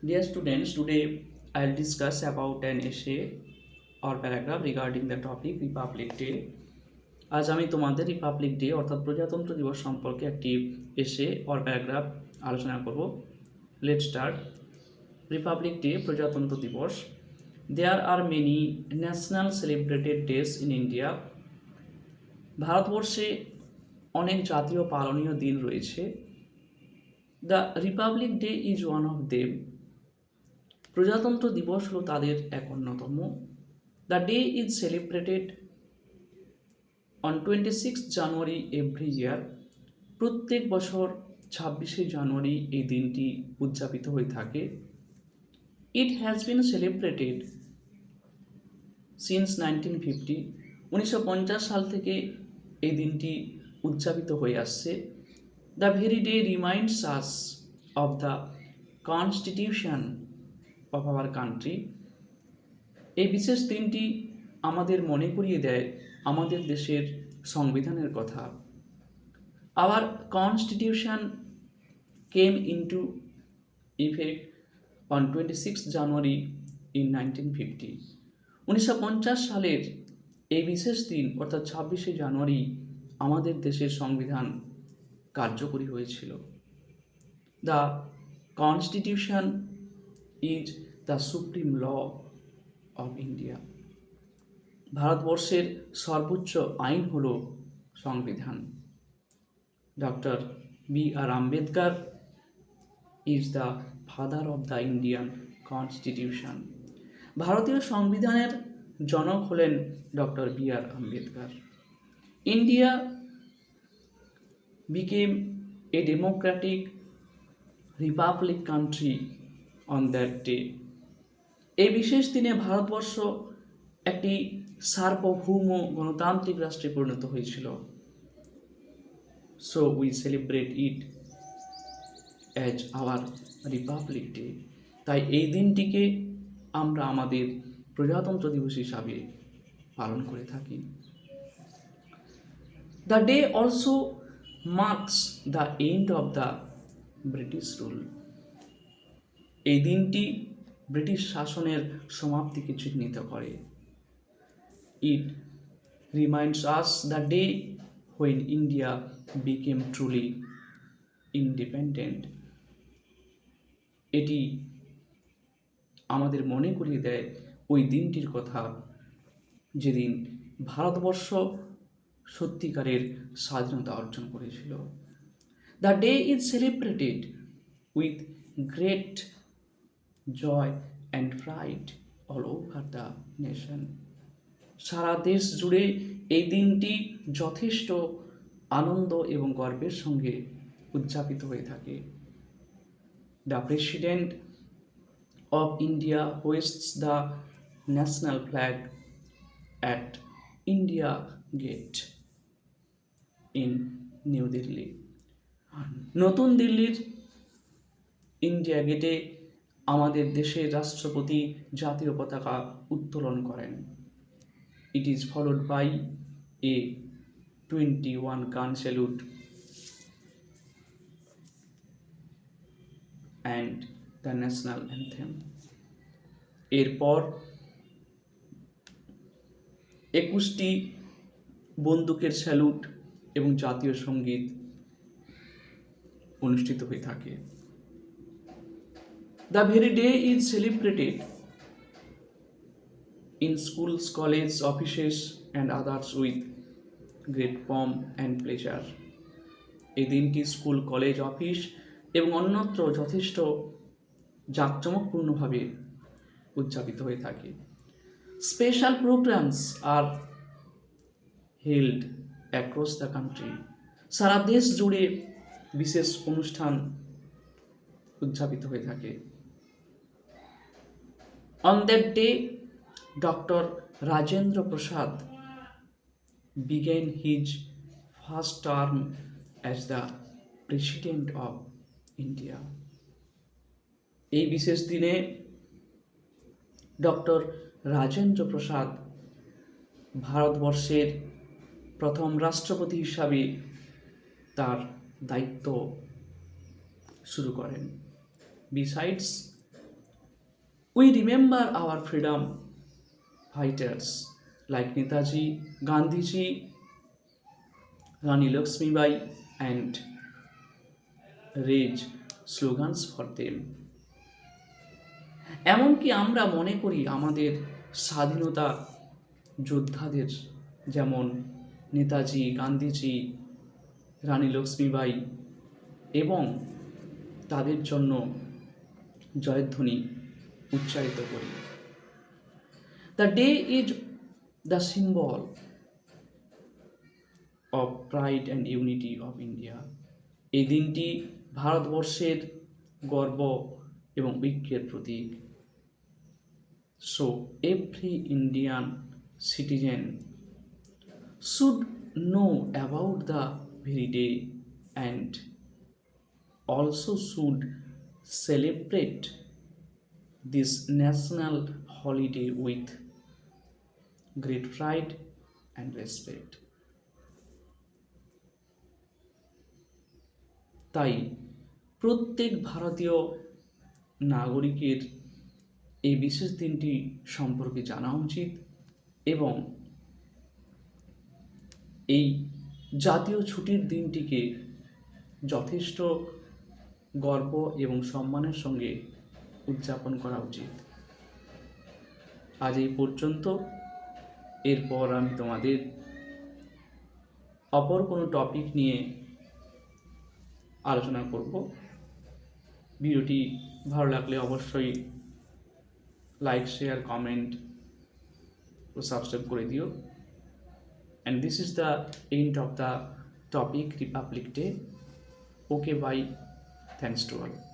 Dear students, today I'll discuss about an essay or paragraph regarding the topic Republic Day. আজ আমি তোমাদের Republic day অর্থাৎ প্রজাতন্ত্র দিবস সম্পর্কে একটি এসে অর প্যারাগ্রাফ আলোচনা করব। Let's start. রিপাবলিক ডে, প্রজাতন্ত্র দিবস। There are many national celebrated days in India. ভারতবর্ষে অনেক জাতীয় পালনীয় দিন রয়েছে। The republic day is one of them. প্রজাতন্ত্র দিবস হলো তাদের এক অন্যতম। The day is celebrated on 26 January every year. প্রত্যেক বছর 26শে জানুয়ারি এই দিনটি উদযাপিত হয়ে থাকে। It has been celebrated since 1950। 1950 সাল থেকে এই দিনটি উদযাপিত হয়ে আসছে। The very day reminds us of the constitution of our country. এই বিশেষ দিনটি আমাদের মনে করিয়ে দেয় আমাদের দেশের সংবিধানের কথা। Hour constitution came into effect on 26 January in 1950। 1950 সালের এই বিশেষ দিন অর্থাৎ 26শে জানুয়ারি আমাদের দেশের সংবিধান কার্যকরী হয়েছিল। The constitution is the supreme law of India. ভারতবর্ষের সর্বোচ্চ আইন হল সংবিধান। Doctor B.R. Ambedkar is the father of the Indian constitution. ভারতীয় সংবিধানের জনক হলেন doctor B.R. Ambedkar. India became a democratic republic country on that day. এই বিশেষ দিনে ভারতবর্ষ একটি সার্বভৌম গণতান্ত্রিক রাষ্ট্রে পরিণত হয়েছিল। So we celebrate it as our Republic day. তাই এই দিনটিকে আমরা আমাদের প্রজাতন্ত্র দিবস হিসাবে পালন করে থাকি। The day also marks the end of the British rule. এই দিনটি ব্রিটিশ শাসনের সমাপ্তিকে চিহ্নিত করে। It reminds us the day when India became truly independent. এটি আমাদের মনে করিয়ে দেয় ওই দিনটির কথা, যেদিন ভারতবর্ষ সত্যিকারের স্বাধীনতা অর্জন করেছিল। The day is celebrated with great joy and pride all over the nation. সারা দেশ জুড়ে এই দিনটি যথেষ্ট আনন্দ এবং গর্বের সঙ্গে উদযাপিত হয়ে থাকে। The president of India hoists the national flag at India gate in New Delhi. নতুন দিল্লির ইন্ডিয়া গেটে আমাদের দেশের রাষ্ট্রপতি জাতীয় পতাকা উত্তোলন করেন। It is followed by a 21 gun salute and the national anthem. এরপর 21টি বন্দুকের স্যালুট এবং জাতীয় সঙ্গীত অনুষ্ঠিত হয়ে থাকে। The very day is celebrated in schools, colleges, offices and others with great pomp and pleasure. এই দিনটি স্কুল, কলেজ, অফিস এবং অন্যত্র যথেষ্ট জাঁকজমকপূর্ণভাবে উদযাপিত হয়ে থাকে। Special programs are held across the country. সারা দেশ জুড়ে বিশেষ অনুষ্ঠান উদযাপিত হয়ে থাকে। On that day Dr. Rajendra Prasad began his first term as the President of India. এই বিশেষ দিনে ডক্টর রাজেন্দ্র প্রসাদ ভারতবর্ষের প্রথম রাষ্ট্রপতি হিসাবে তার দায়িত্ব শুরু করেন। Besides, We remember our freedom fighters like Netaji, Gandhiji, Rani Lakshmibai, and raise slogans for them. এমনকি আমরা মনে করি আমাদের স্বাধীনতা যোদ্ধাদের যেমন নেতাজি, গান্ধীজি, রানী লক্ষ্মীবাই এবং তাদের জন্য জয়ধ্বনি উচ্চারিত করি। The day is the symbol of pride and unity of India. এই দিনটি ভারতবর্ষের গর্ব এবং ঐক্যের প্রতীক। So every Indian citizen should know about the very day and also should celebrate this national holiday with great pride and respect. তাই প্রত্যেক ভারতীয় নাগরিকের এই বিশেষ দিনটি সম্পর্কে জানা উচিত এবং এই জাতীয় ছুটির দিনটিকে যথেষ্ট গর্ব এবং সম্মানের সঙ্গে উদযাপন করা উচিত। আজ এই পর্যন্ত। এরপর আমি তোমাদের অপর কোনো টপিক নিয়ে আলোচনা করব। ভিডিওটি ভালো লাগলে অবশ্যই লাইক, শেয়ার, কমেন্ট ও সাবস্ক্রাইব করে দিও। And this is the end of the topic republic day. Okay, bye. Thanks to all.